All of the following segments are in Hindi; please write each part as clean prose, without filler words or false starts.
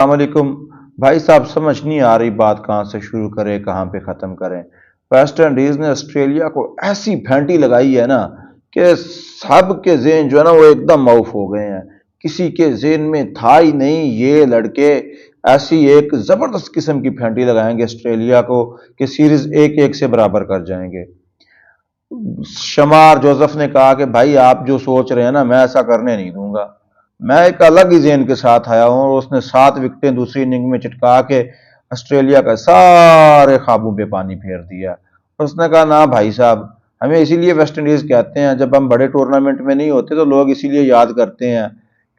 वालेकुम। भाई साहब, समझ नहीं आ रही बात कहाँ से शुरू करें कहाँ पे ख़त्म करें। वेस्ट इंडीज़ ने ऑस्ट्रेलिया को ऐसी फेंटी लगाई है ना कि सब के जेहन जो है ना वो एकदम माउफ हो गए हैं। किसी के जेहन में था ही नहीं ये लड़के ऐसी एक ज़बरदस्त किस्म की फेंटी लगाएंगे ऑस्ट्रेलिया को कि सीरीज एक एक से बराबर कर जाएंगे। शमार जोसेफ ने कहा कि भाई आप जो सोच रहे हैं ना मैं ऐसा करने नहीं दूंगा। मैं एक अलग ही जेन के साथ आया हूं और उसने 7 विकेटें दूसरी इनिंग में चिटका के ऑस्ट्रेलिया का सारे ख्वाबों पे पानी फेर दिया। उसने कहा ना भाई साहब, हमें इसीलिए वेस्ट इंडीज कहते हैं, जब हम बड़े टूर्नामेंट में नहीं होते तो लोग इसीलिए याद करते हैं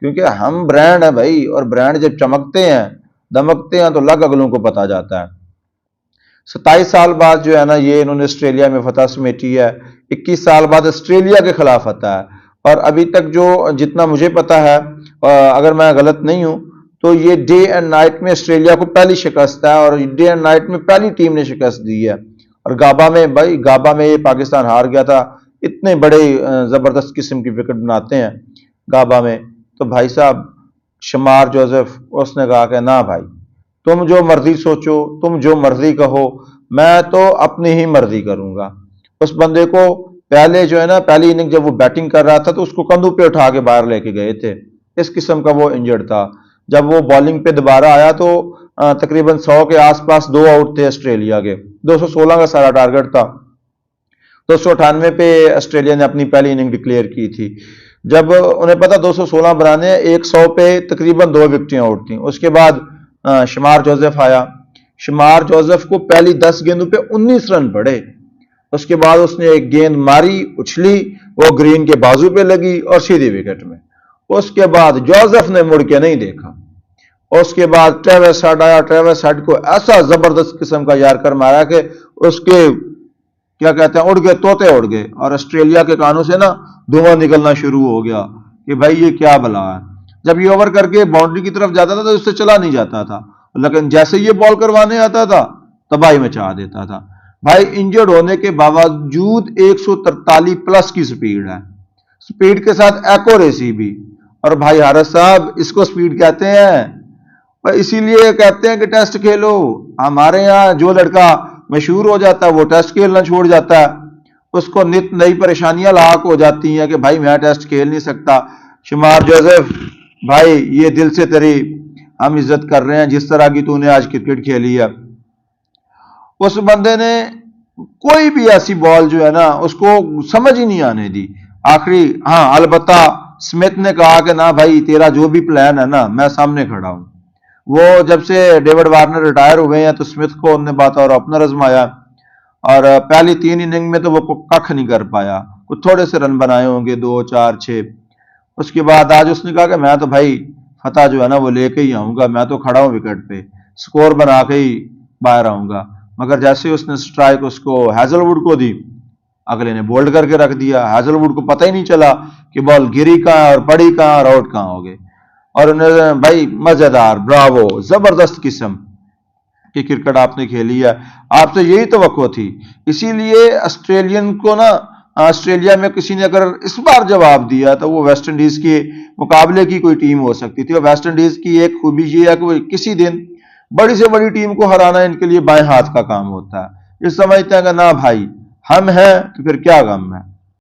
क्योंकि हम ब्रांड है भाई, और ब्रांड जब चमकते हैं दमकते हैं तो लग अगलों को पता जाता है। 27 साल बाद जो है ना ये इन्होंने ऑस्ट्रेलिया में फतह समेटी है। 21 साल बाद ऑस्ट्रेलिया के खिलाफ फतह है। और अभी तक जो जितना मुझे पता है, अगर मैं गलत नहीं हूं तो ये डे एंड नाइट में ऑस्ट्रेलिया को पहली शिकस्त है और डे एंड नाइट में पहली टीम ने शिकस्त दी है। और गाबा में भाई, गाबा में ये पाकिस्तान हार गया था। इतने बड़े जबरदस्त किस्म की विकेट बनाते हैं गाबा में। तो भाई साहब, शमार जोसेफ उसने कहा कि ना भाई, तुम जो मर्जी सोचो, तुम जो मर्जी कहो, मैं तो अपनी ही मर्जी करूंगा। उस बंदे को पहले जो है ना, पहली इनिंग जब वो बैटिंग कर रहा था तो उसको कंधों पे उठा के बाहर लेके गए थे। इस किस्म का वो इंजर्ड था। जब वो बॉलिंग पे दोबारा आया तो तकरीबन 100 के आसपास 2 आउट थे ऑस्ट्रेलिया के। 216 का सारा टारगेट था। 298 पे ऑस्ट्रेलिया ने अपनी पहली इनिंग डिक्लेयर की थी। जब उन्हें पता 216 बनाने, 100 पे तकरीबन 2 विकेटें आउट थी। उसके बाद शमार जोसेफ आया। शमार जोसेफ को पहली 10 गेंदों पे 19 रन पड़े। उसके बाद उसने एक गेंद मारी, उछली, वो ग्रीन के बाजू पे लगी और सीधी विकेट में। उसके बाद जोसेफ ने मुड़ के नहीं देखा। उसके बाद ट्रेविस हेड आया। ट्रेविस हेड को ऐसा जबरदस्त किस्म का यार्कर मारा कि उसके क्या कहते हैं, उड़ गए, तोते उड़ गए। और ऑस्ट्रेलिया के कानों से ना धुआं निकलना शुरू हो गया कि भाई ये क्या बला है। जब ये ओवर करके बाउंड्री की तरफ जाता था तो उससे चला नहीं जाता था, लेकिन जैसे ये बॉल करवाने आता था तबाही मचा देता था। भाई इंजर्ड होने के बावजूद 143 प्लस की स्पीड है, स्पीड के साथ एक्यूरेसी भी। और भाई हारिस साहब, इसको स्पीड कहते हैं। और इसीलिए कहते हैं कि टेस्ट खेलो। हमारे यहाँ जो लड़का मशहूर हो जाता है वो टेस्ट खेलना छोड़ जाता है। उसको नित नई परेशानियां लाक हो जाती हैं कि भाई मैं टेस्ट खेल नहीं सकता। शुमार जोसेफ भाई, ये दिल से तेरी हम इज्जत कर रहे हैं जिस तरह की तूने आज क्रिकेट खेली है। उस बंदे ने कोई भी ऐसी बॉल जो है ना उसको समझ ही नहीं आने दी। आखिरी हाँ, अलबत्ता स्मिथ ने कहा कि ना भाई, तेरा जो भी प्लान है ना मैं सामने खड़ा हूं। वो जब से डेविड वार्नर रिटायर हुए हैं तो स्मिथ को उन्होंने बात और ओपनर आजमाया और पहली 3 इनिंग में तो वो कख नहीं कर पाया। कुछ थोड़े से रन बनाए होंगे, 2 4 6। उसके बाद आज उसने कहा कि मैं तो भाई फतह जो है ना वो लेके ही आऊंगा, मैं तो खड़ा हूं विकेट पे, स्कोर बना के ही बाहर आऊंगा। मगर जैसे उसने स्ट्राइक उसको हैजलवुड को दी, अगले ने बोल्ड करके रख दिया। हैजलवुड को पता ही नहीं चला कि बॉल गिरी कहां और पड़ी कहां और आउट कहां हो गए। और उन्हें भाई मजेदार, ब्रावो, जबरदस्त किस्म की क्रिकेट आपने खेली है। आपसे यही तवक्को थी। इसीलिए ऑस्ट्रेलियन को ना, ऑस्ट्रेलिया में किसी ने अगर इस बार जवाब दिया तो वो वेस्ट इंडीज के मुकाबले की कोई टीम हो सकती थी। और वेस्ट इंडीज की एक खूबी ये है कि वो किसी दिन बड़ी से बड़ी टीम को हराना इनके लिए बाएं हाथ का काम होता है। इस समझते हैं कि ना भाई हम हैं तो फिर क्या गम है।